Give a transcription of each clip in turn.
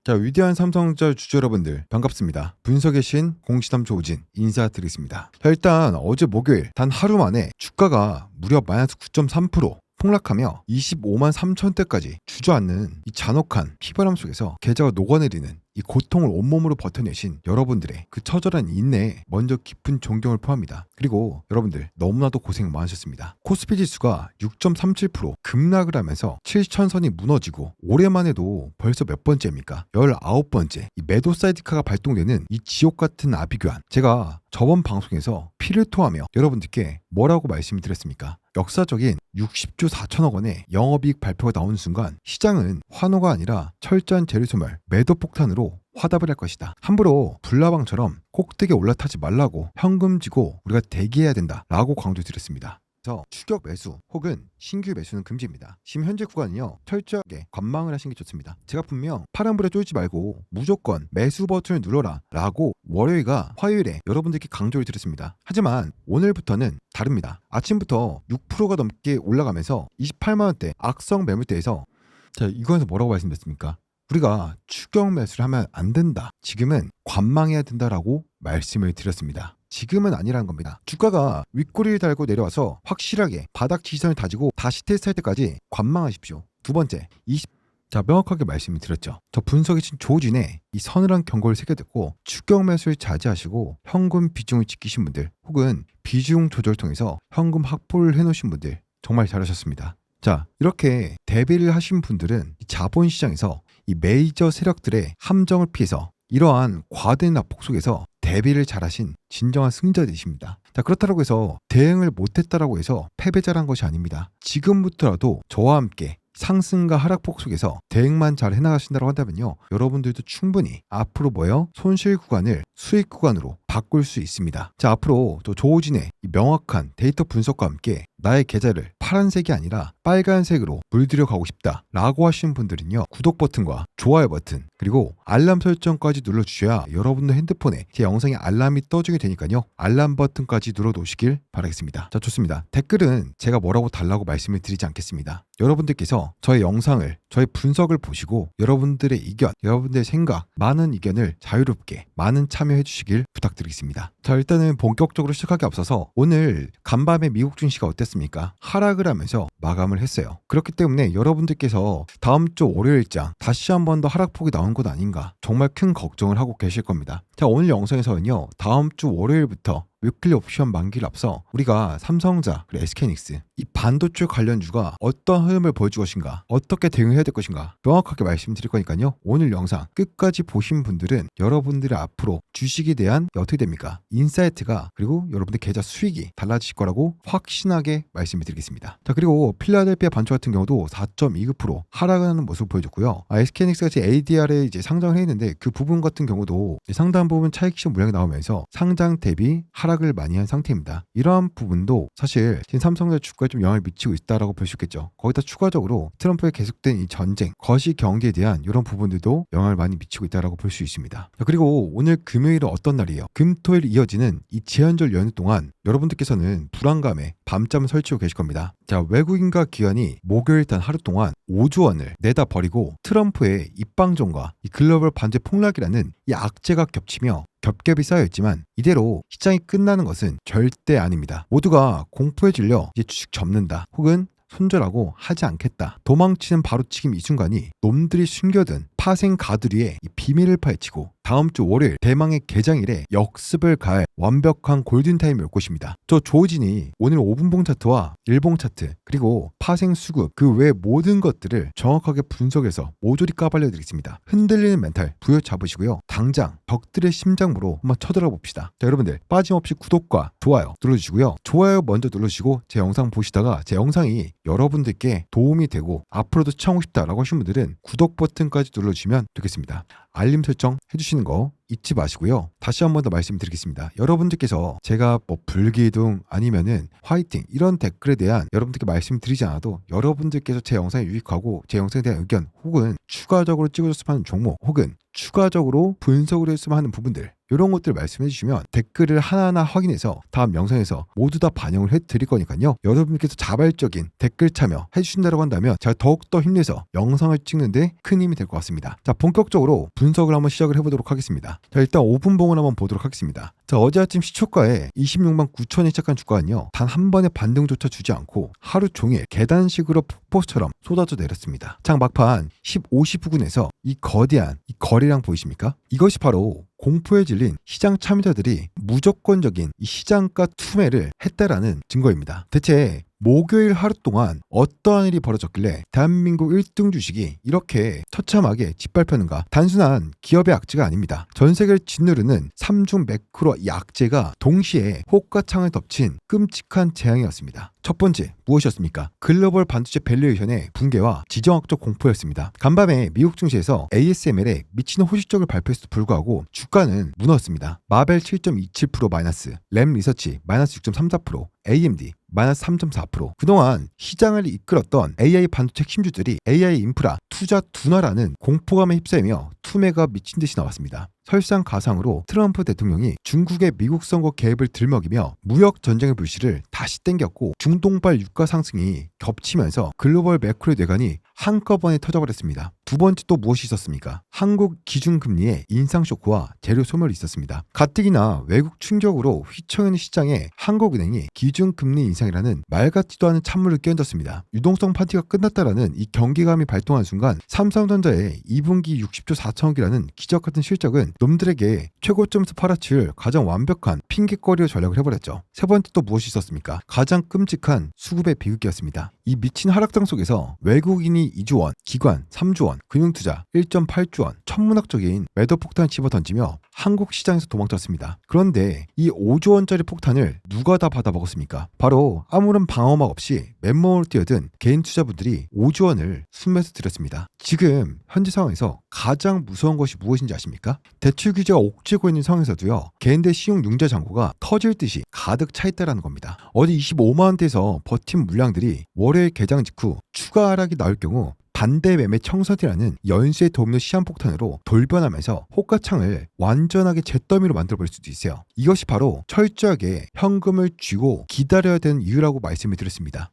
자, 위대한 삼성전자 주주 여러분들 반갑습니다. 분석의 신 공시담 조우진 인사드리겠습니다. 자, 일단 어제 목요일 단 하루 만에 주가가 무려 마이너스 9.3% 폭락하며 25만 3천대까지 주저앉는 이 잔혹한 피바람 속에서 계좌가 녹아내리는 이 고통을 온몸으로 버텨내신 여러분들의 그 처절한 인내에 먼저 깊은 존경을 표합니다. 그리고 여러분들 너무나도 고생 많으셨습니다. 코스피 지수가 6.37% 급락을 하면서 7천선이 무너지고 올해만 해도 벌써 몇 번째입니까? 19번째 이 매도 사이드카가 발동되는 이 지옥같은 아비규환, 제가 저번 방송에서 피를 토하며 여러분들께 뭐라고 말씀드렸습니까? 역사적인 60조 4천억 원의 영업이익 발표가 나오는 순간 시장은 환호가 아니라 철저한 재료소멸, 매도 폭탄으로 화답을 할 것이다. 함부로 불나방처럼 꼭대기에 올라타지 말라고 현금 지고 우리가 대기해야 된다라고 강조드렸습니다. 그래서 추격 매수 혹은 신규 매수는 금지입니다. 지금 현재 구간은요, 철저하게 관망을 하시는 게 좋습니다. 제가 분명 파란불에 쫄지 말고 무조건 매수 버튼을 눌러라 라고 월요일과 화요일에 여러분들께 강조를 드렸습니다. 하지만 오늘부터는 다릅니다. 아침부터 6%가 넘게 올라가면서 28만원대 악성 매물대에서, 자, 이거에서 뭐라고 말씀드렸습니까? 우리가 추격 매수를 하면 안 된다, 지금은 관망해야 된다라고 말씀을 드렸습니다. 지금은 아니라는 겁니다. 주가가 윗꼬리를 달고 내려와서 확실하게 바닥 지지선을 다지고 다시 테스트할 때까지 관망하십시오. 두 번째, 자, 명확하게 말씀을 드렸죠. 저 분석의 신 조우진의 이 서늘한 경고를 새겨듣고 추격 매수를 자제하시고 현금 비중을 지키신 분들, 혹은 비중 조절 통해서 현금 확보를 해놓으신 분들 정말 잘하셨습니다. 자, 이렇게 대비를 하신 분들은 이 자본시장에서 이 메이저 세력들의 함정을 피해서 이러한 과된 낙폭 속에서 대비를 잘하신 진정한 승자들이십니다. 자, 그렇다고 해서 대응을 못했다라고 해서 패배자란 것이 아닙니다. 지금부터라도 저와 함께 상승과 하락폭 속에서 대응만 잘 해나가신다고 한다면요, 여러분들도 충분히 앞으로 손실 구간을 수익 구간으로 바꿀 수 있습니다. 자, 앞으로 또 조우진의 이 명확한 데이터 분석과 함께 나의 계좌를 파란색이 아니라 빨간색으로 물들여 가고 싶다 라고 하시는 분들은요, 구독 버튼과 좋아요 버튼 그리고 알람 설정까지 눌러주셔야 여러분의 핸드폰에 제 영상에 알람이 떠주게 되니까요, 알람 버튼까지 눌러 놓으시길 바라겠습니다. 자, 좋습니다. 댓글은 제가 뭐라고 달라고 말씀을 드리지 않겠습니다. 여러분들께서 저의 영상을, 저의 분석을 보시고 여러분들의 의견, 여러분들의 생각, 많은 의견을 자유롭게 많은 참여해 주시길 부탁드리겠습니다. 자, 일단은 본격적으로 시작하기 앞서서 오늘 간밤에 미국 증시가 어땠습니까? 하락을 하면서 마감을 했어요. 그렇기 때문에 여러분들께서 다음 주 월요일장 다시 한 번 더 하락폭이 나온 것 아닌가 정말 큰 걱정을 하고 계실 겁니다. 자, 오늘 영상에서는요, 다음 주 월요일부터 위클리 옵션 만기를 앞서 우리가 삼성전자 그리고 SK하이닉스 이 반도체 관련주가 어떤 흐름을 보여줄 것인가, 어떻게 대응해야 될 것인가 명확하게 말씀드릴 거니까요, 오늘 영상 끝까지 보신 분들은 여러분들의 앞으로 주식에 대한 어떻게 됩니까? 인사이트가, 그리고 여러분들 계좌 수익이 달라질 거라고 확신하게 말씀을 드리겠습니다. 자, 그리고 필라델피아 반도체 같은 경우도 4.29% 하락하는 모습을 보여줬고요. SK하이닉스 같이 ADR에 이제 상장을 했는데 그 부분 같은 경우도 상당 부분 차익 실현 물량이 나오면서 상장 대비 하락을 많이 한 상태입니다. 이러한 부분도 사실 지금 삼성전자 주가에 좀 영향을 미치고 있다라고 볼 수 있겠죠. 거기다 추가적으로 트럼프의 계속된 이 전쟁, 거시 경제에 대한 이런 부분들도 영향을 많이 미치고 있다라고 볼 수 있습니다. 그리고 오늘 금요일은 어떤 날이에요? 금토일 이어지는 이 제한절 연휴 동안 여러분들께서는 불안감에 밤잠을 설치고 계실 겁니다. 자, 외국인과 기관이 목요일 단 하루 동안 5조 원을 내다 버리고 트럼프의 입방정과 이 글로벌 반제 폭락이라는 이 악재가 겹치며 겹겹이 쌓여있지만 이대로 시장이 끝나는 것은 절대 아닙니다. 모두가 공포에 질려 이제 주식 접는다, 혹은 손절하고 하지 않겠다, 도망치는 바로치기 이 순간이 놈들이 숨겨둔 파생 가두리에 이 비밀을 파헤치고 다음 주 월요일 대망의 개장일에 역습을 가할 완벽한 골든타임이 올 것입니다. 저 조우진이 오늘 5분봉 차트와 1봉 차트 그리고 파생 수급 그 외 모든 것들을 정확하게 분석해서 모조리 까발려드리겠습니다. 흔들리는 멘탈 부여잡으시고요, 당장 적들의 심장으로 한번 쳐들어 봅시다. 자, 여러분들 빠짐없이 구독과 좋아요 눌러주시고요. 좋아요 먼저 눌러주시고 제 영상 보시다가 제 영상이 여러분들께 도움이 되고 앞으로도 시청하고 싶다라고 하신 분들은 구독 버튼까지 눌러주시면 되겠습니다. 알림 설정 해주시는 거 잊지 마시고요. 다시 한 번 더 말씀드리겠습니다. 여러분들께서 제가 불기둥 아니면은 화이팅 이런 댓글에 대한 여러분들께 말씀드리지 않아도 여러분들께서 제 영상에 유익하고 제 영상에 대한 의견, 혹은 추가적으로 찍어줬으면 하는 종목, 혹은 추가적으로 분석을 했으면 하는 부분들 이런 것들 말씀해 주시면 댓글을 하나하나 확인해서 다음 영상에서 모두 다 반영을 해드릴 거니까요. 여러분께서 자발적인 댓글 참여 해주신다고 한다면 제가 더욱더 힘내서 영상을 찍는데 큰 힘이 될 것 같습니다. 자, 본격적으로 분석을 한번 시작을 해보도록 하겠습니다. 자, 일단 5분 봉을 한번 보도록 하겠습니다. 자, 어제 아침 시초가에 26만 9천에 시작한 주가는요, 단 한 번의 반등조차 주지 않고 하루 종일 계단식으로 폭포수처럼 쏟아져 내렸습니다. 장 막판 15시 부근에서 이 거대한 이 거래량 보이십니까? 이것이 바로 공포에 질린 시장 참여자들이 무조건적인 이 시장가 투매를 했다라는 증거입니다. 대체 목요일 하루 동안 어떠한 일이 벌어졌길래 대한민국 1등 주식이 이렇게 처참하게 짓밟혔는가? 단순한 기업의 악재가 아닙니다. 전 세계를 짓누르는 3중 매크로 이 악재가 동시에 호가창을 덮친 끔찍한 재앙이었습니다. 첫 번째, 무엇이었습니까? 글로벌 반도체 밸류에이션의 붕괴와 지정학적 공포였습니다. 간밤에 미국 증시에서 ASML의 미친 호실적을 발표했음에도 불구하고 주가는 무너졌습니다. 마벨 7.27% 마이너스, 램 리서치 마이너스 6.34%, AMD 마이너스 3.4%. 그동안 시장을 이끌었던 AI 반도체 핵심주들이 AI 인프라 투자 둔화라는 공포감에 휩싸이며 투매가 미친 듯이 나왔습니다. 설상가상으로 트럼프 대통령이 중국의 미국 선거 개입을 들먹이며 무역 전쟁의 불씨를 다시 땡겼고 중동발 유가 상승이 겹치면서 글로벌 매크로의 뇌관이 한꺼번에 터져버렸습니다. 두 번째 또 무엇이 있었습니까? 한국 기준금리의 인상 쇼크와 재료 소멸이 있었습니다. 가뜩이나 외국 충격으로 휘청이는 시장에 한국은행이 기준금리 인상이라는 말 같지도 않은 찬물을 끼얹었습니다. 유동성 파티가 끝났다라는 이 경기감이 발동한 순간 삼성전자의 2분기 60조 4천억이라는 기적같은 실적은 놈들에게 최고점에서 팔아치울 가장 완벽한 핑계거리로 전략을 해버렸죠. 세 번째 또 무엇이 있었습니까? 가장 끔찍한 수급의 비극이었습니다. 이 미친 하락장 속에서 외국인이 2조 원, 기관 3조 원, 금융투자 1.8조 원, 천문학적인 매도 폭탄을 집어던지며 한국 시장에서 도망쳤습니다. 그런데 이 5조 원짜리 폭탄을 누가 다 받아먹었습니까? 바로 아무런 방어막 없이 맨몸으로 뛰어든 개인 투자분들이 5조 원을 순매수 드렸습니다. 지금 현재 상황에서 가장 무서운 것이 무엇인지 아십니까? 대출 규제가 옥죄고 있는 상황에서도요, 개인들 신용 융자 잔고가 터질 듯이 가득 차 있다는 겁니다. 어제 25만 원대에서 버틴 물량들이 월요일 개장 직후 추가 하락이 나올 경우 반대 매매 청산이라는 연쇄 도미노 시한폭탄으로 돌변하면서 호가창을 완전하게 잿더미로 만들어버릴 수도 있어요. 이것이 바로 철저하게 현금을 쥐고 기다려야 되는 이유라고 말씀을 드렸습니다.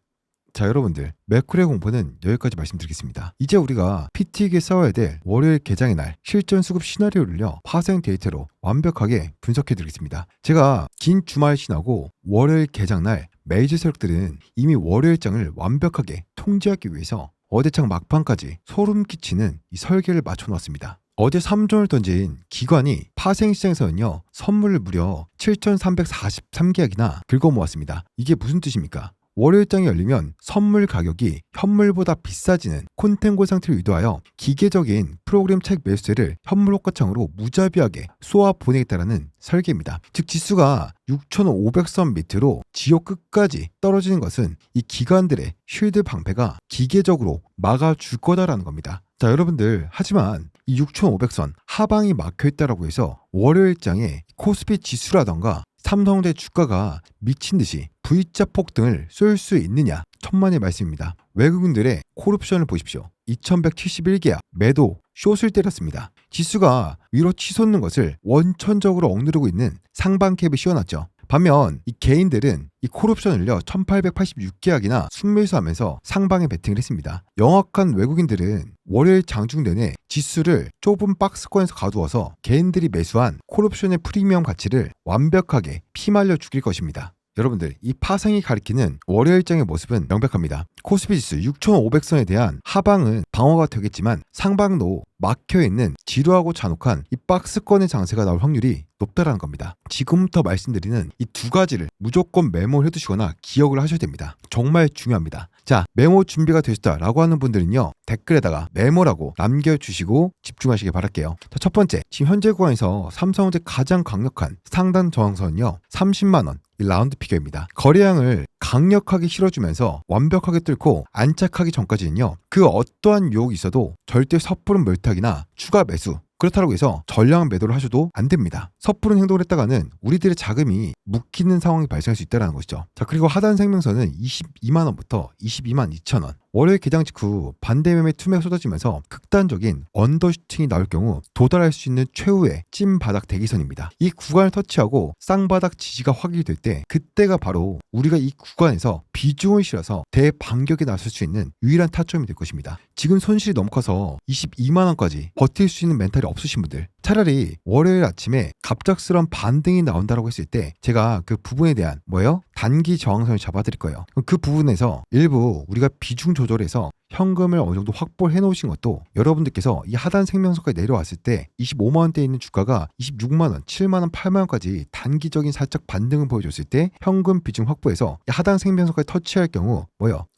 자, 여러분들, 매크로의 공포는 여기까지 말씀드리겠습니다. 이제 우리가 피 있게 싸워야 될 월요일 개장의 날 실전 수급 시나리오를요, 파생 데이터로 완벽하게 분석해드리겠습니다. 제가 긴 주말 지나고 월요일 개장 날 메이저 세력들은 이미 월요일장을 완벽하게 통제하기 위해서 어제장 막판까지 소름 끼치는 이 설계를 맞춰놓았습니다. 어제 3종을 던진 기관이 파생시장에서는요, 선물을 무려 7,343계약이나 긁어모았습니다. 이게 무슨 뜻입니까? 월요일장이 열리면 선물 가격이 현물보다 비싸지는 콘텐고 상태를 유도하여 기계적인 프로그램 차익 매수세를 현물 호가창으로 무자비하게 쏘아 보내겠다라는 설계입니다. 즉 지수가 6,500선 밑으로 지옥 끝까지 떨어지는 것은 이 기관들의 쉴드 방패가 기계적으로 막아줄 거다라는 겁니다. 자, 여러분들, 하지만 이 6,500선 하방이 막혀있다라고 해서 월요일장에 코스피 지수라던가 삼성전자 주가가 미친듯이 V자 폭등을 쏠 수 있느냐? 천만의 말씀입니다. 외국인들의 콜옵션을 보십시오. 2171계약 매도 숏을 때렸습니다. 지수가 위로 치솟는 것을 원천적으로 억누르고 있는 상방캡이 씌워놨죠. 반면 이 개인들은 이 콜옵션을요 1886계약이나 순매수하면서 상방에 베팅을 했습니다. 영악한 외국인들은 월요일 장중 내내 지수를 좁은 박스권에서 가두어서 개인들이 매수한 콜옵션의 프리미엄 가치를 완벽하게 피말려 죽일 것입니다. 여러분들, 이 파생이 가리키는 월요일장의 모습은 명백합니다. 코스피 지수 6,500선에 대한 하방은 방어가 되겠지만 상방도 막혀있는 지루하고 잔혹한 이 박스권의 장세가 나올 확률이 높다라는 겁니다. 지금부터 말씀드리는 이 두 가지를 무조건 메모를 해두시거나 기억을 하셔야 됩니다. 정말 중요합니다. 자, 메모 준비가 되셨다라고 하는 분들은요, 댓글에다가 메모라고 남겨주시고 집중하시길 바랄게요. 자, 첫 번째, 지금 현재 구간에서 삼성전자 가장 강력한 상단 저항선은요 30만원 이 라운드 피겨입니다. 거래량을 강력하게 실어주면서 완벽하게 뚫고 안착하기 전까지는요, 그 어떠한 유혹이 있어도 절대 섣부른 몰탁이나 추가 매수, 그렇다고 해서 전량 매도를 하셔도 안 됩니다. 섣부른 행동을 했다가는 우리들의 자금이 묶이는 상황이 발생할 수 있다는 것이죠. 자, 그리고 하단 생명선은 22만원부터 22만 2천원, 월요일 개장 직후 반대매매 투매가 쏟아지면서 극단적인 언더슈팅이 나올 경우 도달할 수 있는 최후의 찐바닥 대기선입니다. 이 구간을 터치하고 쌍바닥 지지가 확인될 때 그때가 바로 우리가 이 구간에서 비중을 실어서 대반격에 나설 수 있는 유일한 타점이 될 것입니다. 지금 손실이 너무 커서 22만원까지 버틸 수 있는 멘탈이 없으신 분들, 차라리 월요일 아침에 갑작스러운 반등이 나온다고 했을 때 제가 그 부분에 대한 단기 저항선을 잡아드릴 거예요. 그 부분에서 일부 우리가 비중 조절해서 현금을 어느 정도 확보를 해놓으신 것도 여러분들께서 이 하단 생명선까지 내려왔을 때 25만원대에 있는 주가가 26만원, 7만원, 8만원까지 단기적인 살짝 반등을 보여줬을 때 현금 비중 확보해서 이 하단 생명선까지 터치할 경우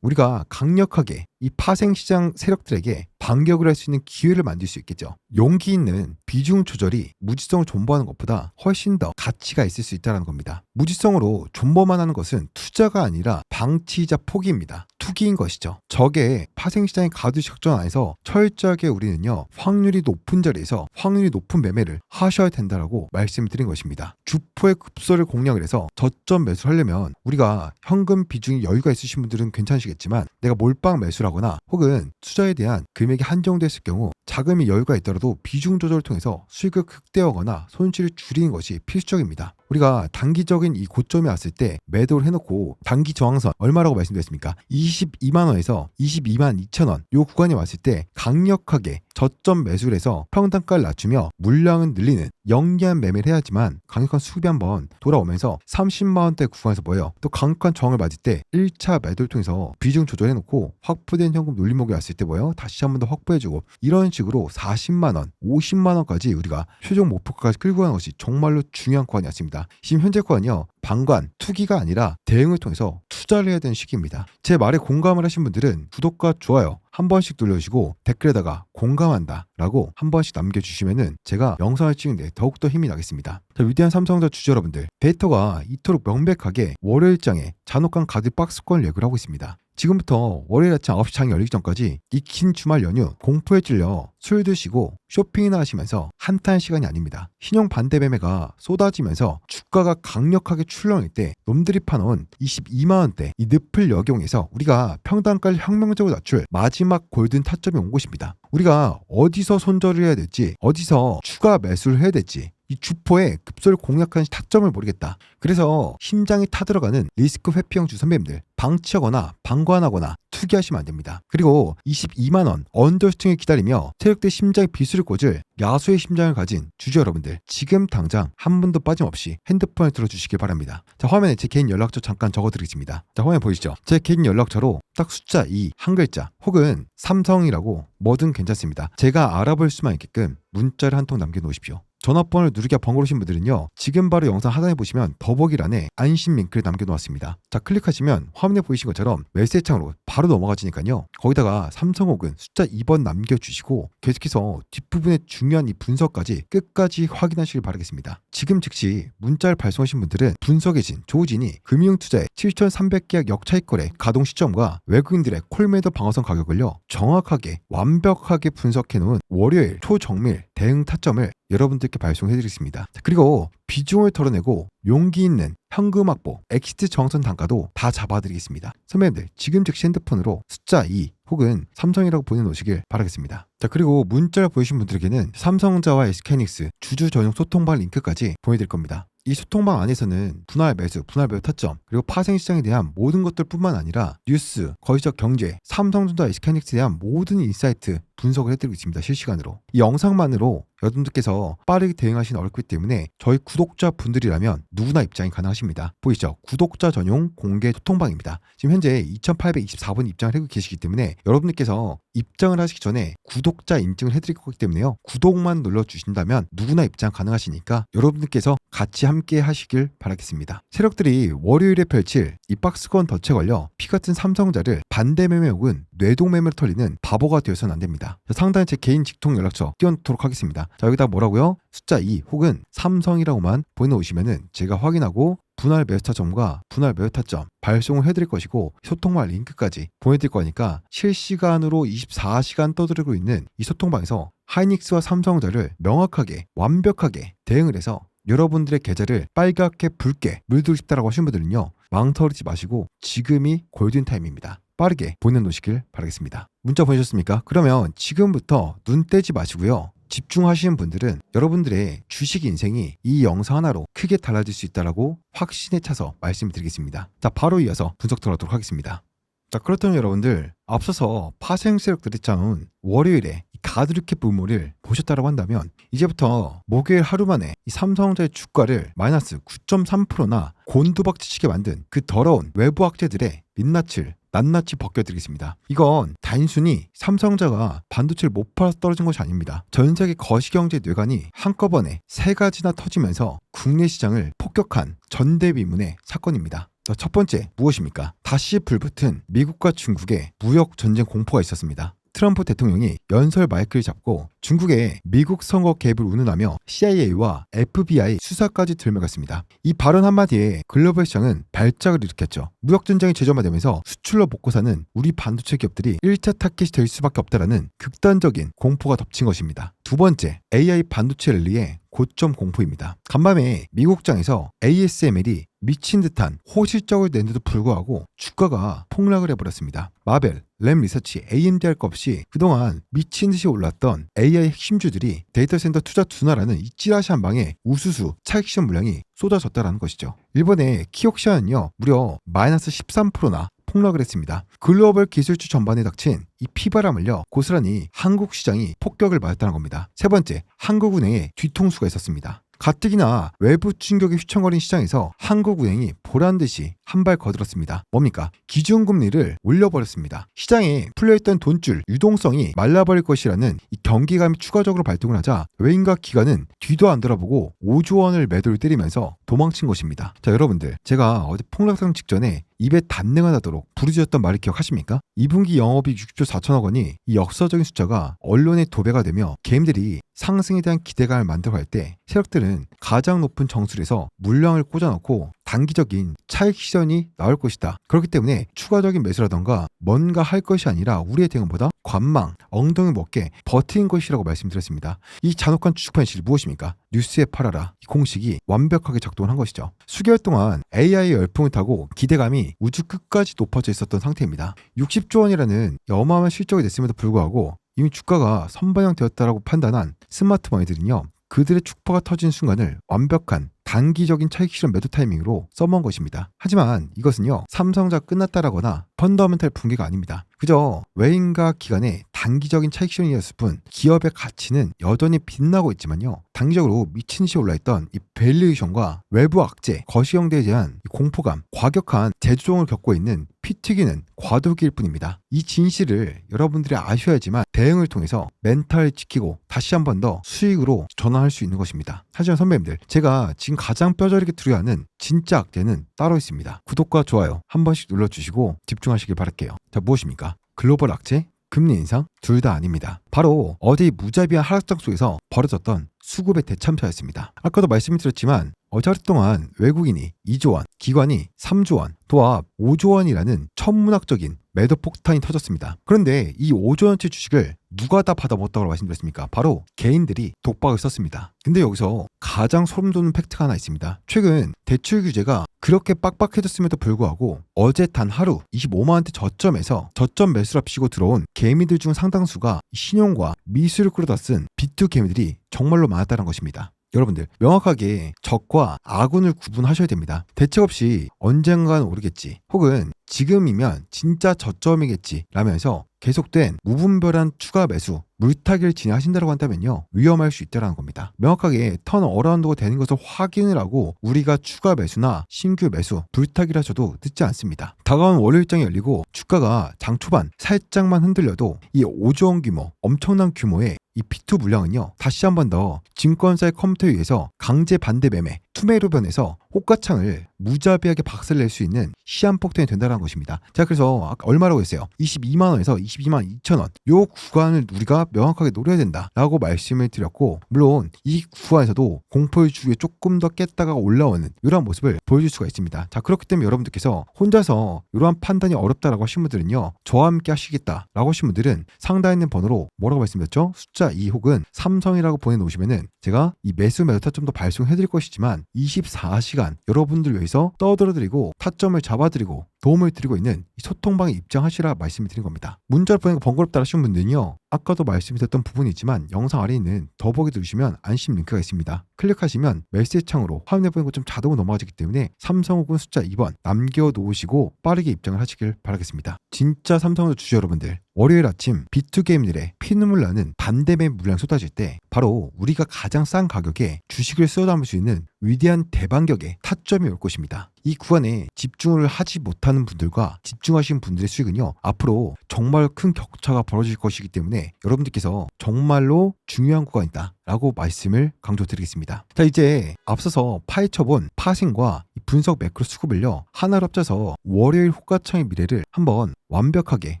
우리가 강력하게 이 파생시장 세력들에게 반격을 할 수 있는 기회를 만들 수 있겠죠. 용기 있는 비중 조절이 무지성을 존버하는 것보다 훨씬 더 가치가 있을 수 있다는 겁니다. 무지성으로 존버만 하는 것은 투자가 아니라 방치이자 포기입니다. 투기인 것이죠. 적의 파생시장의 가두시 작전 안에서 철저하게 우리는요, 확률이 높은 자리에서 확률이 높은 매매를 하셔야 된다라고 말씀을 드린 것입니다. 주포의 급소를 공략을 해서 저점 매수를 하려면 우리가 현금 비중이 여유가 있으신 분들은 괜찮으시겠지만 내가 몰빵 매수를 하거나 혹은 투자에 대한 금액이 한정됐을 경우 자금이 여유가 있더라도 비중 조절을 통해서 수익을 극대화하거나 손실을 줄이는 것이 필수적입니다. 우리가 단기적인 이 고점이 왔을 때 매도를 해놓고 단기 저항선 얼마라고 말씀드렸습니까? 22만원에서 22만 2천원 이 구간이 왔을 때 강력하게 저점 매수를 해서 평단가를 낮추며 물량은 늘리는 영리한 매매를 해야지만 강력한 수급이 한번 돌아오면서 30만원대 구간에서 또 강력한 저항을 맞을 때 1차 매도를 통해서 비중 조절해놓고 확보된 현금 눌림목이 왔을 때 다시 한 번 더 확보해주고 이런 식으로 40만원, 50만원까지 우리가 최종 목표가까지 끌고 가는 것이 정말로 중요한 구간이었습니다. 지금 현재 구간이요, 방관, 투기가 아니라 대응을 통해서 투자를 해야 되는 시기입니다. 제 말에 공감을 하신 분들은 구독과 좋아요 한 번씩 눌러주시고 댓글에다가 공감한다 라고 한 번씩 남겨주시면은 제가 영상을 찍는데 더욱더 힘이 나겠습니다. 자, 위대한 삼성전자 주주 여러분들, 데이터가 이토록 명백하게 월요일장에 잔혹한 가드 박스권을 예고를 하고 있습니다. 지금부터 월요일 아침 9시 장이 열리기 전까지 이 긴 주말 연휴 공포에 찔려 술 드시고 쇼핑이나 하시면서 한탄 시간이 아닙니다. 신용 반대 매매가 쏟아지면서 주가가 강력하게 출렁일 때 놈들이 파놓은 22만원대 이 늪을 역용해서 우리가 평단가를 혁명적으로 낮출 마지막 골든 타점이 온 곳입니다. 우리가 어디서 손절을 해야 될지, 어디서 추가 매수를 해야 될지 이 주포의 급소를 공략하는 타점을 모르겠다. 그래서 심장이 타들어가는 리스크 회피형 주 선배님들, 방치하거나 방관하거나 투기하시면 안 됩니다. 그리고 22만원 언더슈팅을 기다리며 체력대 심장에 비수를 꽂을 야수의 심장을 가진 주주 여러분들, 지금 당장 한 분도 빠짐없이 핸드폰을 들어주시길 바랍니다. 자, 화면에 제 개인 연락처 잠깐 적어드리겠습니다. 자, 화면 보이시죠? 제 개인 연락처로 딱 숫자 2, 한 글자 혹은 삼성이라고 뭐든 괜찮습니다. 제가 알아볼 수만 있게끔 문자를 한 통 남겨놓으십시오. 전화번호를 누르기가 번거로우신 분들은요, 지금 바로 영상 하단에 보시면 더보기란에 안심 링크를 남겨놓았습니다. 자, 클릭하시면 화면에 보이신 것처럼 메시지 창으로 바로 넘어가지니까요, 거기다가 삼성 혹은 숫자 2번 남겨주시고 계속해서 뒷부분의 중요한 이 분석까지 끝까지 확인하시길 바라겠습니다. 지금 즉시 문자를 발송하신 분들은 분석의 신 조우진이 금융투자의 7,300계약 역차익 거래 가동 시점과 외국인들의 콜매도 방어선 가격을요 정확하게 완벽하게 분석해놓은 월요일 초정밀 대응 타점을 여러분들께 발송해드리겠습니다. 그리고 비중을 털어내고 용기 있는 현금 확보, 엑시트 정선 단가도 다 잡아드리겠습니다. 선배님들, 지금 즉시 핸드폰으로 숫자 2 혹은 삼성이라고 보내놓으시길 바라겠습니다. 자, 그리고 문자를 보내신 분들에게는 삼성전자와 SK하이닉스 주주 전용 소통방 링크까지 보내드릴 겁니다. 이 소통방 안에서는 분할 매수, 분할 매도 타점, 그리고 파생시장에 대한 모든 것들뿐만 아니라 뉴스, 거시적 경제, 삼성전자, SK하이닉스에 대한 모든 인사이트 분석을 해드리고 있습니다. 실시간으로. 이 영상만으로 여러분들께서 빠르게 대응하시는 어렵기 때문에 저희 구독자분들이라면 누구나 입장이 가능하십니다. 보이시죠? 구독자 전용 공개 소통방입니다. 지금 현재 2824분 입장을 하고 계시기 때문에 여러분들께서 입장을 하시기 전에 구독자 인증을 해드릴 거기 때문에요, 구독만 눌러주신다면 누구나 입장 가능하시니까 여러분들께서 같이 함께 하시길 바라겠습니다. 세력들이 월요일에 펼칠 이 박스권 덫에 걸려 피같은 삼성자를 반대 매매 혹은 뇌동 매매로 털리는 바보가 되어서는 안 됩니다. 상단에 제 개인 직통 연락처 띄워놓도록 하겠습니다. 자, 여기다 뭐라고요? 숫자 2 혹은 삼성이라고만 보내놓으시면은 제가 확인하고 분할 매수 타점과 분할 매도 타점 발송을 해드릴 것이고 소통방 링크까지 보내드릴 거니까 실시간으로 24시간 떠들고 있는 이 소통방에서 하이닉스와 삼성전자를 명확하게 완벽하게 대응을 해서 여러분들의 계좌를 빨갛게 붉게 물들고 싶다라고 하시는 분들은요, 망설이지 마시고 지금이 골든타임입니다. 빠르게 보내놓으시길 바라겠습니다. 문자 보내셨습니까? 그러면 지금부터 눈 떼지 마시고요. 집중하시는 분들은 여러분들의 주식 인생이 이 영상 하나로 크게 달라질 수 있다라고 확신에 차서 말씀드리겠습니다. 자, 바로 이어서 분석 들어가도록 하겠습니다. 자, 그렇다면 여러분들, 앞서서 파생 세력들이 짜놓은 월요일에 가드류캡 분모를 보셨다고 한다면 이제부터 목요일 하루 만에 이 삼성전자의 주가를 마이너스 9.3%나 곤두박질치게 만든 그 더러운 외부 악재들의 민낯을 낱낱이 벗겨드리겠습니다. 이건 단순히 삼성전자가 반도체를 못 팔아서 떨어진 것이 아닙니다. 전 세계 거시경제 뇌관이 한꺼번에 3가지나 터지면서 국내 시장을 폭격한 전대미문의 사건입니다. 첫 번째, 무엇입니까? 다시 불붙은 미국과 중국의 무역 전쟁 공포가 있었습니다. 트럼프 대통령이 연설 마이크를 잡고 중국의 미국 선거 개입을 운운하며 CIA와 FBI 수사까지 들먹였습니다. 이 발언 한마디에 글로벌 시장은 발작을 일으켰죠. 무역전쟁이 재점화되면서 수출로 먹고 사는 우리 반도체 기업들이 1차 타겟이 될 수밖에 없다라는 극단적인 공포가 덮친 것입니다. 두 번째, AI 반도체 랠리의 고점 공포입니다. 간밤에 미국장에서 ASML이 미친 듯한 호실적을 낸데도 불구하고 주가가 폭락을 해버렸습니다. 마벨, 램 리서치, AMD 할 것 없이 그동안 미친 듯이 올랐던 AI 핵심주들이 데이터 센터 투자 둔화라는 이 찌라시 한 방에 우수수 차익 실현 물량이 쏟아졌다라는 것이죠. 일본의 키옥시아는요, 무려 마이너스 13%나 폭락을 했습니다. 글로벌 기술주 전반에 닥친 이 피바람을요, 고스란히 한국 시장이 폭격을 맞았다는 겁니다. 세 번째, 한국은행에 뒤통수가 있었습니다. 가뜩이나 외부 충격이 휘청거린 시장에서 한국은행이 보란듯이 한 발 거들었습니다. 뭡니까? 기준금리를 올려버렸습니다. 시장에 풀려있던 돈줄 유동성이 말라버릴 것이라는 이 경기감이 추가적으로 발동을 하자 외인과 기관은 뒤도 안 돌아보고 5조 원을 매도를 때리면서 도망친 것입니다. 자, 여러분들, 제가 어제 폭락상 직전에 입에 단내가 나도록 부르짖었던 말을 기억하십니까? 2분기 영업이익 60조 4천억 원이 이 역사적인 숫자가 언론에 도배가 되며 개인들이 상승에 대한 기대감을 만들어 갈 때 세력들은 가장 높은 정수리에서 물량을 꽂아놓고 단기적인 차익 실현이 나올 것이다. 그렇기 때문에 추가적인 매수라던가 뭔가 할 것이 아니라 우리의 대응보다 관망, 엉덩이 먹게 버티는 것이라고 말씀드렸습니다. 이 잔혹한 추측 현실이 무엇입니까? 뉴스에 팔아라. 이 공식이 완벽하게 작동을 한 것이죠. 수개월 동안 AI의 열풍을 타고 기대감이 우주 끝까지 높아져 있었던 상태입니다. 60조 원이라는 어마어마한 실적이 됐음에도 불구하고 이미 주가가 선반영되었다라고 판단한 스마트머니들은요, 그들의 축포가 터진 순간을 완벽한 단기적인 차익 실현 매도 타이밍으로 써먹은 것입니다. 하지만 이것은요, 삼성전자 끝났다라거나 펀더멘탈 붕괴가 아닙니다. 그저 외인과 기관의 단기적인 차익 실현이었을 뿐 기업의 가치는 여전히 빛나고 있지만요, 단기적으로 미친 듯이 올라있던 이 밸류에이션과 외부 악재, 거시경제에 대한 이 공포감, 과격한 재조정을 겪고 있는 피 튀기는 과도기일 뿐입니다. 이 진실을 여러분들이 아셔야지만 대응을 통해서 멘탈을 지키고 다시 한 번 더 수익으로 전환할 수 있는 것입니다. 하지만 선배님들, 제가 지금 가장 뼈저리게 두려워하는 진짜 악재는 따로 있습니다. 구독과 좋아요 한 번씩 눌러주시고 집중하시길 바랄게요. 자, 무엇입니까? 글로벌 악재? 금리 인상? 둘 다 아닙니다. 바로 어제 무자비한 하락장 속에서 벌어졌던 수급의 대참사였습니다. 아까도 말씀드렸지만 어제 하루 동안 외국인이 2조 원, 기관이 3조 원, 도합 5조 원이라는 천문학적인 매도 폭탄이 터졌습니다. 그런데 이 5조 원치 주식을 누가 다 받아먹었다고 말씀드렸습니까? 바로 개인들이 독박을 썼습니다. 근데 여기서 가장 소름 돋는 팩트가 하나 있습니다. 최근 대출 규제가 그렇게 빡빡해졌음에도 불구하고 어제 단 하루 25만 원대 저점에서 저점 매수랍시고 들어온 개미들 중 상당수가 신용과 미수를 끌어다 쓴 B2 개미들이 정말로 많았다는 것입니다. 여러분들, 명확하게 적과 아군을 구분하셔야 됩니다. 대책 없이 언젠간 오르겠지, 혹은 지금이면 진짜 저점이겠지 라면서 계속된 무분별한 추가 매수, 물타기를 진행하신다고 한다면요, 위험할 수 있다는 겁니다. 명확하게 턴 어라운드가 되는 것을 확인을 하고 우리가 추가 매수나 신규 매수, 물타기를 하셔도 늦지 않습니다. 다가온 월요일장이 열리고 주가가 장 초반 살짝만 흔들려도 이 5조 원 규모, 엄청난 규모의 이 P2 물량은요, 다시 한 번 더 증권사의 컴퓨터에 의해서 강제 반대 매매, 투매로 변해서 호가창을 무자비하게 박살낼 수 있는 시한폭탄이 된다는 것입니다. 자, 그래서 아까 얼마라고 했어요? 22만 원에서 22만 2천 원, 요 구간을 우리가 명확하게 노려야 된다라고 말씀을 드렸고, 물론 이 구간에서도 공포의 주위에 조금 더 깼다가 올라오는 이러한 모습을 보여줄 수가 있습니다. 자, 그렇기 때문에 여러분들께서 혼자서 이러한 판단이 어렵다라고 하신 분들은요, 저와 함께 하시겠다라고 하신 분들은 상단에 있는 번호로 뭐라고 말씀드렸죠? 숫자 2 혹은 삼성이라고 보내놓으시면은 제가 이 매수 매도 타점도 발송해드릴 것이지만 24시간 여러분들 위해서 떠들어드리고 타점을 잡아드리고 도움을 드리고 있는 이 소통방에 입장하시라 말씀을 드린 겁니다. 문자를 보내고 번거롭다 하시는 분들은요, 아까도 말씀드렸던 부분이지만 영상 아래에 있는 더보기 누르시면 안심 링크가 있습니다. 클릭하시면 메시지 창으로 화면에 보이는 것좀 자동으로 넘어가기 때문에 삼성 혹은 숫자 2번 남겨놓으시고 빠르게 입장을 하시길 바라겠습니다. 진짜 삼성으로 주주 여러분들, 월요일 아침 비투게임들의 피눈물 나는 반대매 물량 쏟아질 때 바로 우리가 가장 싼 가격에 주식을 쓸어 담을 수 있는 위대한 대반격의 타점이 올 것입니다. 이 구간에 집중을 하지 못하는 분들과 집중하신 분들의 수익은요, 앞으로 정말 큰 격차가 벌어질 것이기 때문에 여러분들께서 정말로 중요한 구간이다 라고 말씀을 강조드리겠습니다. 자, 이제 앞서서 파헤쳐본 파생과 분석 매크로 수급을요 하나로 합쳐서 월요일 호가창의 미래를 한번 완벽하게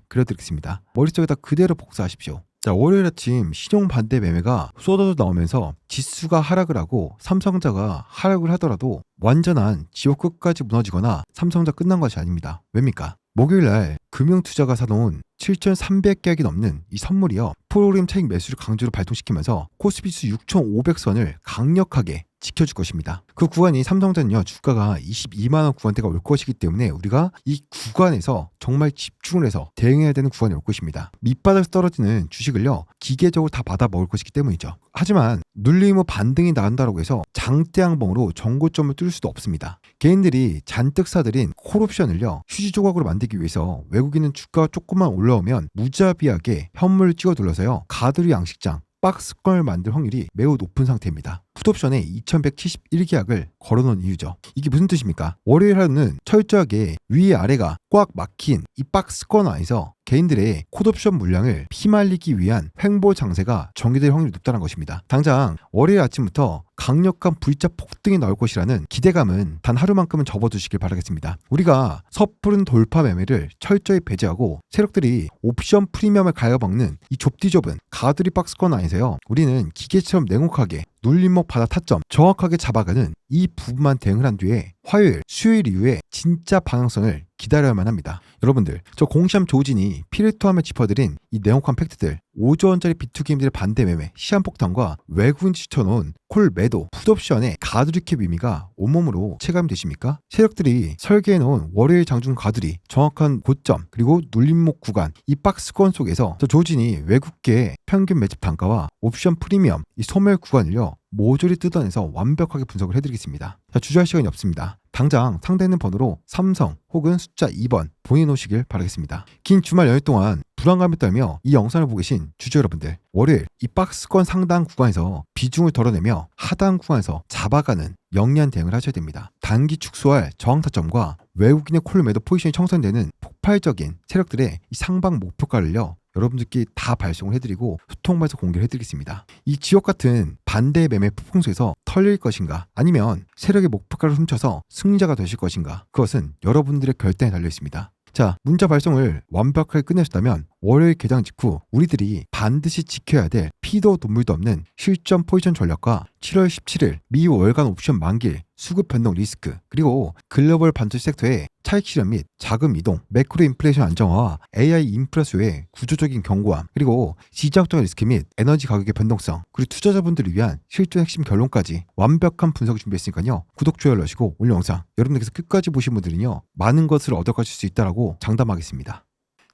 그려드리겠습니다. 머릿속에다 그대로 복사하십시오. 자, 월요일 아침 신용 반대 매매가 쏟아져 나오면서 지수가 하락을 하고 삼성자가 하락을 하더라도 완전한 지옥 끝까지 무너지거나 삼성자 끝난 것이 아닙니다. 왜입니까? 목요일날 금융투자가 사놓은 7,300계약이 넘는 이 선물이요, 프로그램 차익 매수를 강제로 발동시키면서 코스피지수 6,500선을 강력하게 지켜줄 것입니다. 그 구간이 삼성전은요 주가가 22만원 구간대가 올 것이기 때문에 우리가 이 구간에서 정말 집중을 해서 대응해야 되는 구간이 올 것입니다. 밑바닥에서 떨어지는 주식을요 기계적으로 다 받아 먹을 것이기 때문이죠. 하지만 눌림 후 반등이 나온다고 해서 장대양봉으로 정고점을 뚫을 수도 없습니다. 개인들이 잔뜩 사들인 콜옵션을요 휴지 조각으로 만들기 위해서 외국인은 주가가 조금만 올라오면 무자비하게 현물을 찍어 둘러서요 가두리 양식장 박스권을 만들 확률이 매우 높은 상태입니다. 풋옵션에 2171계약을 걸어놓은 이유죠. 이게 무슨 뜻입니까? 월요일 하루는 철저하게 위 아래가 꽉 막힌 이 박스권 안에서 개인들의 콜옵션 물량을 피말리기 위한 횡보 장세가 전개될 확률이 높다는 것입니다. 당장 월요일 아침부터 강력한 V자 폭등이 나올 것이라는 기대감은 단 하루만큼은 접어두시길 바라겠습니다. 우리가 섣부른 돌파 매매를 철저히 배제하고 세력들이 옵션 프리미엄을 가여먹는 이 좁디 좁은 가두리 박스권 안에서요 우리는 기계처럼 냉혹하게 눌림목 바닥 타점 정확하게 잡아가는 이 부분만 대응을 한 뒤에 화요일, 수요일 이후에 진짜 방향성을 기다려야만 합니다. 여러분들, 저 공시함 조진이 필터하며 짚어드린 이 냉혹한 팩트들, 5조 원짜리 비투게임들의 반대 매매, 시한폭탄과 외국인 추천놓은 콜 매도, 풋옵션의 가두리캡 의미가 온몸으로 체감이 되십니까? 세력들이 설계해놓은 월요일 장중 가두리, 정확한 고점, 그리고 눌림목 구간, 이 박스권 속에서 저 조진이 외국계 평균 매집 단가와 옵션 프리미엄, 이 소멸 구간을요 모조리 뜯어내서 완벽하게 분석을 해드리겠습니다. 자, 주저할 시간이 없습니다. 당장 상대 있는 번호로 삼성 혹은 숫자 2번 보내놓으시길 바라겠습니다. 긴 주말 연휴 동안 불안감에 떨며 이 영상을 보고 계신 주주 여러분들, 월요일 이 박스권 상단 구간에서 비중을 덜어내며 하단 구간에서 잡아가는 영리한 대응을 하셔야 됩니다. 단기 축소할 저항타점과 외국인의 콜 매도 포지션이 청산되는 폭발적인 세력들의 이 상방 목표가를요 여러분들께 다 발송을 해드리고 소통방에서 공개를 해드리겠습니다. 이 지옥같은 반대 매매 폭풍수에서 털릴 것인가, 아니면 세력의 목표가를 훔쳐서 승리자가 되실 것인가, 그것은 여러분들의 결단에 달려 있습니다. 자, 문자 발송을 완벽하게 끝내셨다면 월요일 개장 직후 우리들이 반드시 지켜야 될 피도 눈물도 없는 실전 포지션 전략과 7월 17일 미 월간 옵션 만기일 수급 변동 리스크, 그리고 글로벌 반도체 섹터의 차익 실현 및 자금 이동, 매크로 인플레이션 안정화와 AI 인프라 수요의 구조적인 견고함, 그리고 시장적 리스크 및 에너지 가격의 변동성, 그리고 투자자분들을 위한 실전 핵심 결론까지 완벽한 분석을 준비했으니까요. 구독, 좋아요 누르시고 오늘 영상 여러분들께서 끝까지 보신 분들은요 많은 것을 얻어가실 수 있다라고 장담하겠습니다.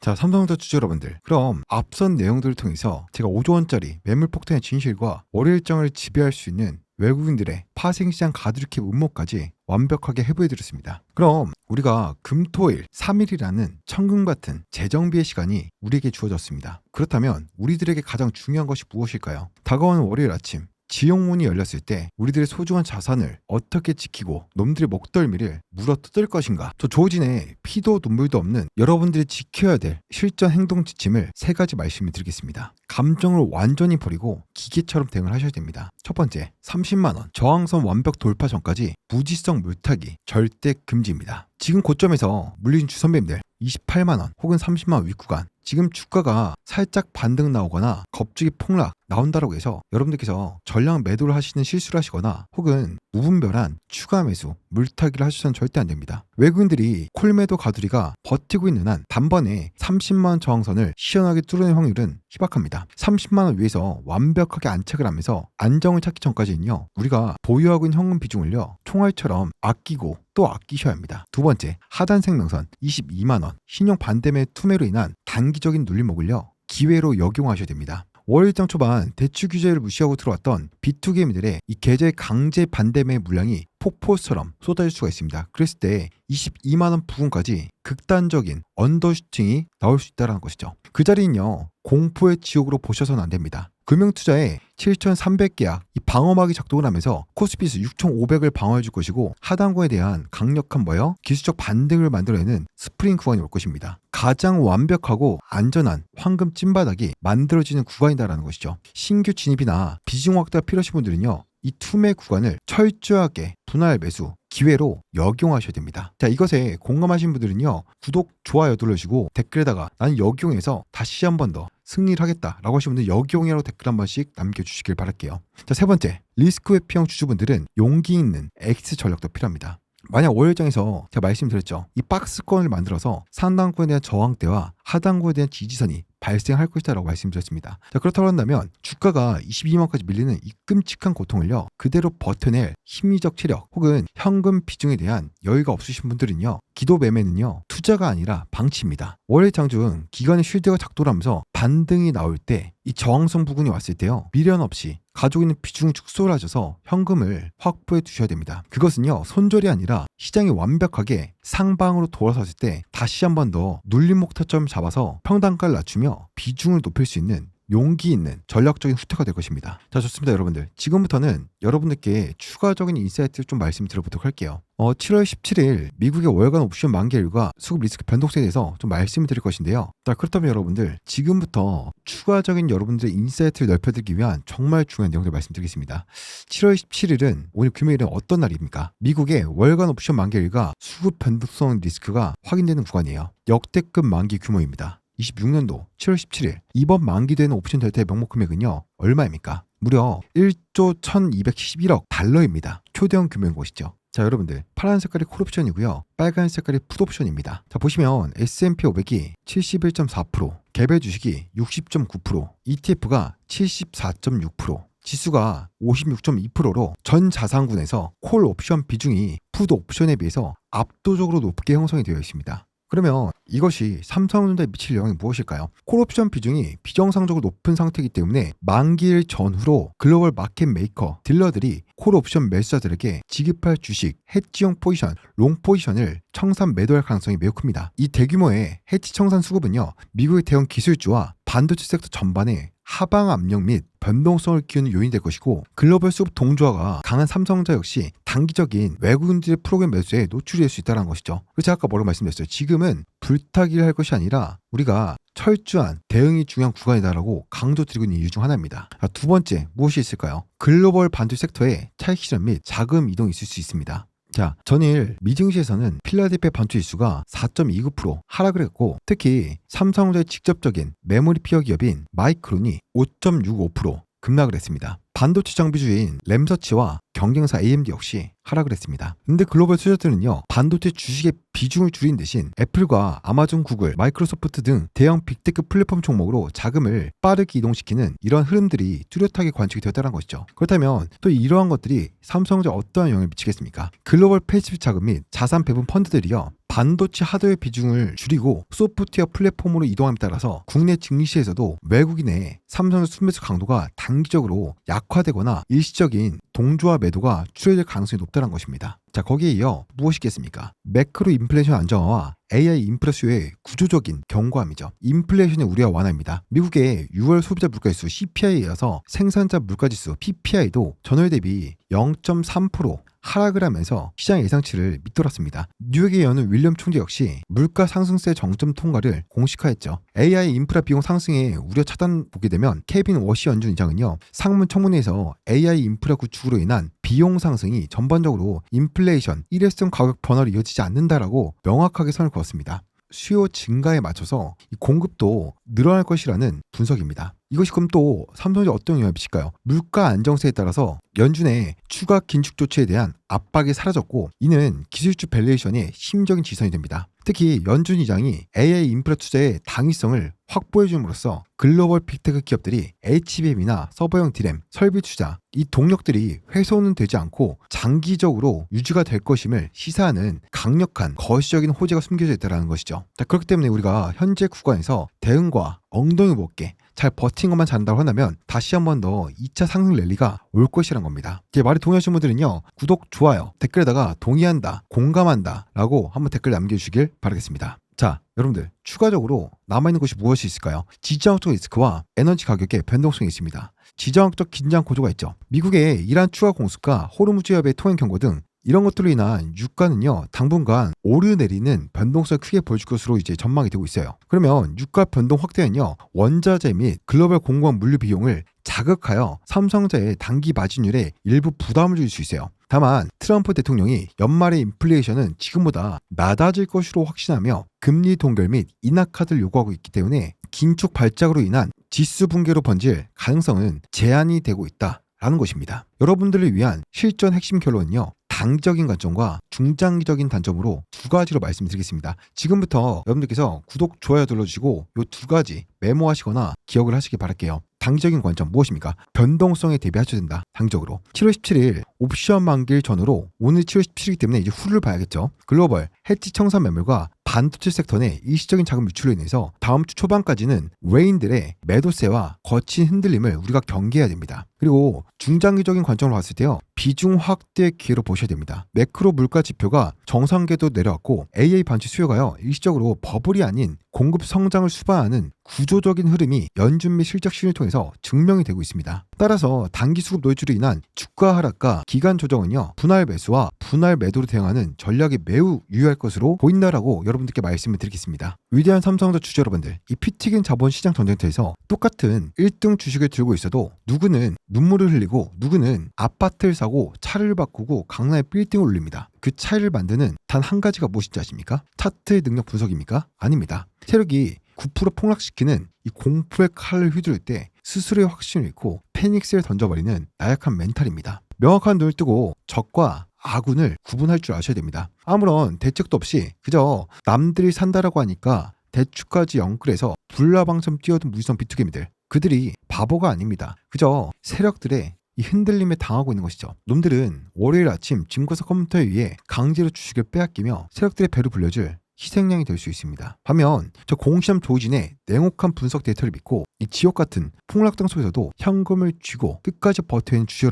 자, 삼성전자 주주 여러분들, 그럼 앞선 내용들을 통해서 제가 5조 원짜리 매물 폭탄의 진실과 월요일장을 지배할 수 있는 외국인들의 파생시장 가두리캡 음모까지 완벽하게 해부해드렸습니다. 그럼 우리가 금토일 3일이라는 천금 같은 재정비의 시간이 우리에게 주어졌습니다. 그렇다면 우리들에게 가장 중요한 것이 무엇일까요? 다가오는 월요일 아침 지용문이 열렸을 때 우리들의 소중한 자산을 어떻게 지키고 놈들의 목덜미를 물어뜯을 것인가? 저 조진의 피도 눈물도 없는 여러분들이 지켜야 될 실전 행동 지침을 3가지 말씀을 드리겠습니다. 감정을 완전히 버리고 기계처럼 대응을 하셔야 됩니다. 첫 번째, 30만원 저항선 완벽 돌파 전까지 무지성 물타기 절대 금지입니다. 지금 고점에서 물린 주선배님들 28만원 혹은 30만원 윗구간, 지금 주가가 살짝 반등 나오거나 겁주기 폭락 나온다라고 해서 여러분들께서 전량 매도를 하시는 실수를 하시거나 혹은 무분별한 추가 매수, 물타기를 하셔서는 절대 안 됩니다. 외국인들이 콜매도 가두리가 버티고 있는 한 단번에 30만원 저항선을 시원하게 뚫어낼 확률은 희박합니다. 30만원 위에서 완벽하게 안착을 하면서 안정을 찾기 전까지는요, 우리가 보유하고 있는 현금 비중을요, 총알처럼 아끼고 또 아끼셔야 합니다. 두 번째, 하단 생명선 22만원 신용 반대매 투매로 인한 단기적인 눌림목을요, 기회로 역용하셔야 됩니다. 월 일장 초반 대출 규제를 무시하고 들어왔던 B2 개미들의 이 계좌의 강제 반대매 물량이 폭포수처럼 쏟아질 수가 있습니다. 그랬을 때 22만원 부근까지 극단적인 언더슈팅이 나올 수 있다는 것이죠. 그 자리는요, 공포의 지옥으로 보셔서는 안 됩니다. 금융투자에 7,300계약 이 방어막이 작동을 하면서 코스피스 6,500을 방어해 줄 것이고 하단권에 대한 강력한 기술적 반등을 만들어내는 스프링 구간이 올 것입니다. 가장 완벽하고 안전한 황금 찐바닥이 만들어지는 구간이다라는 것이죠. 신규 진입이나 비중 확대가 필요하신 분들은요, 이 투매 구간을 철저하게 분할 매수 기회로 역용하셔야 됩니다. 자, 이것에 공감하신 분들은요, 구독, 좋아요 눌러주시고 댓글에다가 나는 역용해서 다시 한 번 더 승리를 하겠다라고 하시는 분들 역용이라고 댓글 한 번씩 남겨주시길 바랄게요. 자, 세 번째, 리스크 회피형 주주분들은 용기 있는 X 전략도 필요합니다. 만약 월요일장에서 제가 말씀드렸죠, 이 박스권을 만들어서 상단권에 대한 저항대와 하단권에 대한 지지선이 발생할 것이다 라고 말씀드렸습니다. 자, 그렇다고 한다면 주가가 22만원까지 밀리는 이 끔찍한 고통을요, 그대로 버텨낼 심리적 체력 혹은 현금 비중에 대한 여유가 없으신 분들은요, 기도 매매는요, 투자가 아니라 방치입니다. 월요일 장중 기관의 쉴드가 작동하면서 반등이 나올 때 이 저항선 부근이 왔을 때요, 미련 없이 가지고 있는 비중을 축소를 하셔서 현금을 확보해 두셔야 됩니다. 그것은요, 손절이 아니라 시장이 완벽하게 상방으로 돌아섰을 때 다시 한 번 더 눌림목 타점을 잡아서 평단가를 낮추며 비중을 높일 수 있는 용기 있는 전략적인 후퇴가 될 것입니다. 자, 좋습니다. 여러분들, 지금부터는 여러분들께 추가적인 인사이트를 좀 말씀드려보도록 할게요. 7월 17일 미국의 월간 옵션 만기일과 수급 리스크 변동성에 대해서 좀 말씀을 드릴 것인데요. 자, 그렇다면 여러분들, 지금부터 추가적인 여러분들의 인사이트를 넓혀드리기 위한 정말 중요한 내용들 말씀드리겠습니다. 7월 17일은 오늘 금요일은 어떤 날입니까? 미국의 월간 옵션 만기일과 수급 변동성 리스크가 확인되는 구간이에요. 역대급 만기 규모입니다. 26년도 7월 17일 이번 만기되는 옵션 델타의 명목 금액은요, 얼마입니까? 무려 1조 1271억 달러입니다. 초대형 규모인 것이죠. 자, 여러분들, 파란 색깔이 콜옵션이고요, 빨간 색깔이 풋옵션입니다. 자, 보시면 S&P 500이 71.4%, 개별 주식이 60.9%, ETF가 74.6%, 지수가 56.2%로 전 자산군에서 콜 옵션 비중이 풋 옵션에 비해서 압도적으로 높게 형성이 되어 있습니다. 그러면 이것이 삼성전자에 미칠 영향이 무엇일까요? 콜옵션 비중이 비정상적으로 높은 상태이기 때문에 만기일 전후로 글로벌 마켓 메이커, 딜러들이 콜옵션 매수자들에게 지급할 주식, 해지용 포지션, 롱 포지션을 청산 매도할 가능성이 매우 큽니다. 이 대규모의 해지 청산 수급은요, 미국의 대형 기술주와 반도체 섹터 전반에 하방 압력 및 변동성을 키우는 요인이 될 것이고, 글로벌 수급 동조화가 강한 삼성전자 역시 단기적인 외국인들의 프로그램 매수에 노출이 될 수 있다는 것이죠. 그래서 제가 아까 뭐라고 말씀드렸어요? 지금은 불타기를 할 것이 아니라 우리가 철저한 대응이 중요한 구간이다라고 강조드리고 있는 이유 중 하나입니다. 두 번째, 무엇이 있을까요? 글로벌 반도체 섹터에 차익 실현 및 자금 이동이 있을 수 있습니다. 자, 전일 미증시에서는 필라델피아 반도체 지수가 4.29% 하락을 했고, 특히 삼성전자의 직접적인 메모리 피어 기업인 마이크론이 5.65% 급락을 했습니다. 반도체 장비주인 램서치와 경쟁사 AMD 역시 하락을 했습니다. 근데 글로벌 투자자들은요, 반도체 주식의 비중을 줄인 대신 애플과 아마존, 구글, 마이크로소프트 등 대형 빅테크 플랫폼 종목으로 자금을 빠르게 이동시키는 이런 흐름들이 뚜렷하게 관측이 되었다는 것이죠. 그렇다면 또 이러한 것들이 삼성전자에 어떠한 영향을 미치겠습니까? 글로벌 패시브 자금 및 자산 배분 펀드들이요, 반도체 하드웨어 비중을 줄이고 소프트웨어 플랫폼으로 이동함에 따라서 국내 증시에서도 외국인의 삼성전자 순매수 강도가 단기적으로 약화되거나 일시적인 동조화 매도가 출현될 가능성이 높다는 것입니다. 자, 거기에 이어 무엇이겠습니까? 매크로 인플레이션 안정화와 AI 인프라 수요의 구조적인 견고함이죠. 인플레이션의 우려와 완화입니다. 미국의 6월 소비자 물가지수 CPI에 이어서 생산자 물가지수 PPI도 전월 대비 0.3% 하락을 하면서 시장 예상치를 밑돌았습니다. 뉴욕에 여는 윌리엄 총재 역시 물가 상승세 정점 통과를 공식화했죠. AI 인프라 비용 상승에 우려 차단 보게 되면 케빈 워시 연준 의장은요, 상문 청문회에서 AI 인프라 구축으로 인한 비용 상승이 전반적으로 인플레이션, 일회성 가격 변화로 이어지지 않는다라고 명확하게 선을 그었습니다. 수요 증가에 맞춰서 이 공급도 늘어날 것이라는 분석입니다. 이것이 그럼 또 삼성전자 어떤 영향을 미칠까요? 물가 안정세에 따라서 연준의 추가 긴축 조치에 대한 압박이 사라졌고 이는 기술주 밸류에이션의 심적인 지선이 됩니다. 특히 연준 의장이 AI 인프라 투자의 당위성을 확보해 줌으로써 글로벌 빅테크 기업들이 HBM이나 서버용 디램, 설비 투자 이 동력들이 훼손은 되지 않고 장기적으로 유지가 될 것임을 시사하는 강력한 거시적인 호재가 숨겨져 있다는 것이죠. 자, 그렇기 때문에 우리가 현재 구간에서 대응과 엉덩이 무겁게 잘 버틴 것만 잘한다고 한다면 다시 한 번 더 2차 상승 랠리가 올 것이란 겁니다. 제 말에 동의하시는 분들은요, 구독, 좋아요, 댓글에다가 동의한다, 공감한다 라고 한번 댓글 남겨주시길 바라겠습니다. 자, 여러분들 추가적으로 남아있는 것이 무엇이 있을까요? 지정학적 리스크와 에너지 가격의 변동성이 있습니다. 지정학적 긴장 고조가 있죠. 미국의 이란 추가 공습과 호르무즈 해협의 통행 경고 등 이런 것들로 인한 유가는요 당분간 오르내리는 변동성을 크게 보여줄 것으로 이제 전망이 되고 있어요. 그러면 유가 변동 확대는요 원자재 및 글로벌 공급 물류 비용을 자극하여 삼성전자의 단기 마진율에 일부 부담을 줄 수 있어요. 다만 트럼프 대통령이 연말의 인플레이션은 지금보다 낮아질 것으로 확신하며 금리 동결 및 인하 카드를 요구하고 있기 때문에 긴축 발작으로 인한 지수 붕괴로 번질 가능성은 제한이 되고 있다라는 것입니다. 여러분들을 위한 실전 핵심 결론은요. 단기적인 관점과 중장기적인 단점으로 두 가지로 말씀드리겠습니다. 지금부터 여러분들께서 구독, 좋아요 눌러주시고 이 두 가지 메모하시거나 기억을 하시기 바랄게요. 단기적인 관점 무엇입니까? 변동성에 대비하셔야 된다. 단기적으로 7월 17일 옵션 만기일 전후로 오늘 7월 17일이기 때문에 이제 후를 봐야겠죠. 글로벌 해지 청산 매물과 반도체 섹터 내 일시적인 자금 유출로 인해서 다음 주 초반까지는 외인들의 매도세와 거친 흔들림을 우리가 경계해야 됩니다. 그리고 중장기적인 관점으로 봤을 때요. 비중 확대 기회로 보셔야 됩니다. 매크로 물가 지표가 정상궤도 내려왔고 AA 반도체 수요가요. 일시적으로 버블이 아닌 공급 성장을 수반하는 구조적인 흐름이 연준 및 실적 신을 통해서 증명이 되고 있습니다. 따라서 단기 수급 노이즈로 인한 주가 하락과 기간 조정은요. 분할 매수와 분할 매도로 대응하는 전략이 매우 유효할 것으로 보인다라고 여러분들께 말씀을 드리겠습니다. 위대한 삼성전자 주주 여러분들, 이 피 튀긴 자본시장 전쟁터에서 똑같은 1등 주식을 들고 있어도 누구는 눈물을 흘리고 누구는 아파트를 사고 차를 바꾸고 강남에 빌딩을 올립니다. 그 차이를 만드는 단 한 가지가 무엇인지 아십니까? 차트의 능력 분석입니까? 아닙니다. 세력이 9% 폭락시키는 이 공포의 칼을 휘두를 때 스스로의 확신을 잃고 패닉스를 던져버리는 나약한 멘탈입니다. 명확한 눈을 뜨고 적과 아군을 구분할 줄 아셔야 됩니다. 아무런 대책도 없이 그저 남들이 산다라고 하니까 대추까지 영끌해서 불나방처럼 뛰어든 무지성 비투기미들, 그들이 바보가 아닙니다. 그저 세력들의 이 흔들림에 당하고 있는 것이죠. 놈들은 월요일 아침 증거서 컴퓨터에 의해 강제로 주식을 빼앗기며 세력들의 배로 불려줄 희생양이 될 수 있습니다. 반면 저 공시험 조진의 냉혹한 분석 데이터를 믿고 이 지옥 같은 폭락장 속에서도 현금을 쥐고 끝까지 버텨있는 주주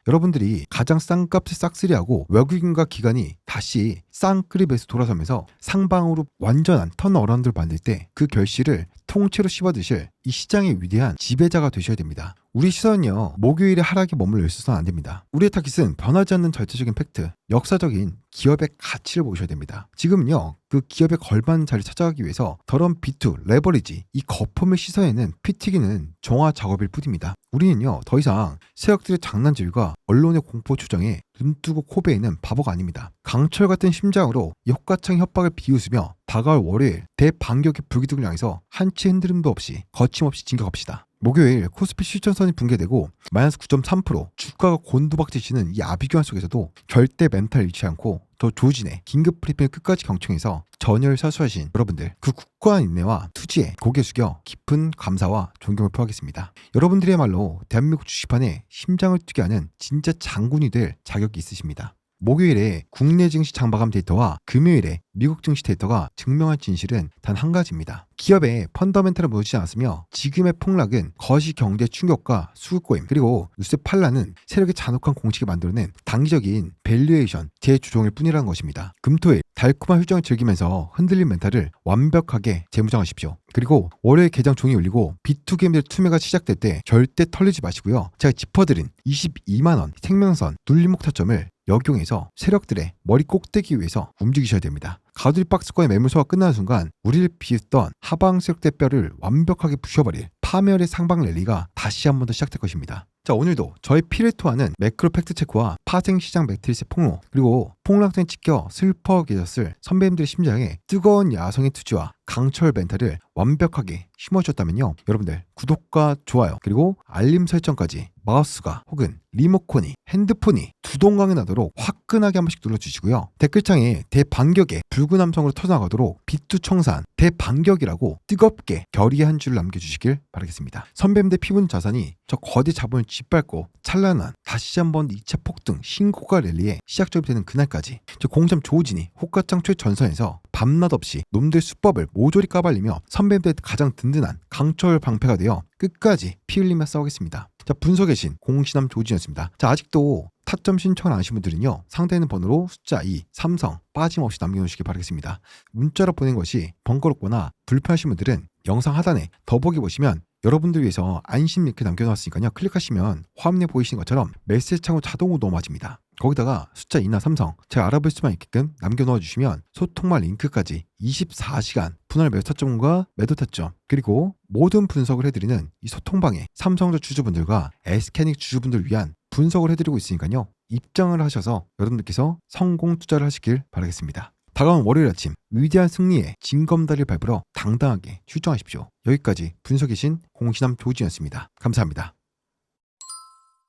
여러분들이 가장 싼 값에 싹쓸이하고 외국인과 기관이 다시 쌍끌이에서 돌아서면서 상방으로 완전한 턴어라운드를 만들 때 그 결실을 통째로 씹어드실 이 시장의 위대한 지배자가 되셔야 됩니다. 우리 시선은요 목요일에 하락에 머물러 있어서는 안 됩니다. 우리의 타깃은 변하지 않는 절대적인 팩트, 역사적인 기업의 가치를 보셔야 됩니다. 지금은요 그 기업의 걸맞는 자리를 찾아가기 위해서 더러운 B2, 레버리지, 이 거품을 씻어내는 피 튀기는 정화 작업일 뿐입니다. 우리는요 더 이상 세력들의 장난질과 언론의 공포 추정에 눈뜨고 코베이는 바보가 아닙니다. 강철 같은 심장으로 이 혹가창 협박을 비웃으며 다가올 월요일 대반격의 불기둥을 향해서 한치 흔들림도 없이 거침없이 진격합시다. 목요일 코스피 실전선이 붕괴되고 마이너스 9.3% 주가가 곤두박질치는 이 아비규환 속에서도 절대 멘탈을 잃지 않고 더 조진의 긴급 브리핑을 끝까지 경청해서 전열을 사수하신 여러분들, 그 굳건한 인내와 투지에 고개 숙여 깊은 감사와 존경을 표하겠습니다. 여러분들이야말로 대한민국 주식판에 심장을 뛰게 하는 진짜 장군이 될 자격이 있으십니다. 목요일에 국내 증시 장마감 데이터와 금요일에 미국 증시 데이터가 증명한 진실은 단 한 가지입니다. 기업의 펀더멘탈을 무너지지 않았으며 지금의 폭락은 거시 경제 충격과 수급고임 그리고 뉴스 판란은 세력의 잔혹한 공식이 만들어낸 단기적인 밸류에이션 재조정일 뿐이라는 것입니다. 금토일 달콤한 휴정을 즐기면서 흔들린 멘탈을 완벽하게 재무장하십시오. 그리고 월요일 개장 종이 울리고 B2게임들 투매가 시작될 때 절대 털리지 마시고요. 제가 짚어드린 22만원 생명선 눌림목 타점을 역용해서 세력들의 머리 꼭대기 위해서 움직이셔야 됩니다. 가두리 박스권의 매물소가 끝나는 순간 우리를 비웃던 하방 세력대 뼈를 완벽하게 부셔버릴 파멸의 상방 랠리가 다시 한 번 더 시작될 것입니다. 자, 오늘도 저의 피를 토하는 매크로 팩트체크와 파생시장 매트리스 폭로, 그리고 폭락된 찍혀 슬퍼 계셨을 선배님들의 심장에 뜨거운 야성의 투지와 강철 멘탈을 완벽하게 심어주셨다면요, 여러분들 구독과 좋아요 그리고 알림 설정까지 마우스가 혹은 리모컨이 핸드폰이 두동강이 나도록 화끈하게 한 번씩 눌러주시고요, 댓글창에 대반격의 붉은 함성으로 터져나가도록 비투청산 대반격이라고 뜨겁게 결의의 한 줄을 남겨주시길 바라겠습니다. 선배님들 피부는 자산이 저 거대 자본을 짓밟고 찬란한 다시 한번 2차 폭등 신고가 랠리의 시작점이 되는 그날까지 저 공삼 조우진이 호가창 최전선에서 밤낮 없이 놈들 수법을 모조리 까발리며 선배님들 가장 든든한 강철 방패가 되어 끝까지 피 흘리며 싸우겠습니다. 자, 분석의 신 공신함 조우진이었습니다. 자, 아직도 타점 신청을 안 하신 분들은요, 상대 있는 번호로 숫자 2 삼성 빠짐없이 남겨놓으시기 바라겠습니다. 문자로 보낸 것이 번거롭거나 불편하신 분들은 영상 하단에 더보기 보시면 여러분들 위해서 안심 링크 남겨놨으니까요, 클릭하시면 화면에 보이시는 것처럼 메시지 창으로 자동으로 넘어집니다. 거기다가 숫자 2나 삼성 제가 알아볼 수만 있게끔 남겨놓아 주시면 소통말 링크까지 24시간 분할 매도 타점과 매도 타점 그리고 모든 분석을 해드리는 이 소통방에 삼성전 주주분들과 에스캐닉 주주분들을 위한 분석을 해드리고 있으니까요, 입장을 하셔서 여러분들께서 성공 투자를 하시길 바라겠습니다. 다가온 월요일 아침 위대한 승리의 징검다리를 밟으러 당당하게 출정하십시오. 여기까지 분석의 신 공신함 조우진이었습니다. 감사합니다.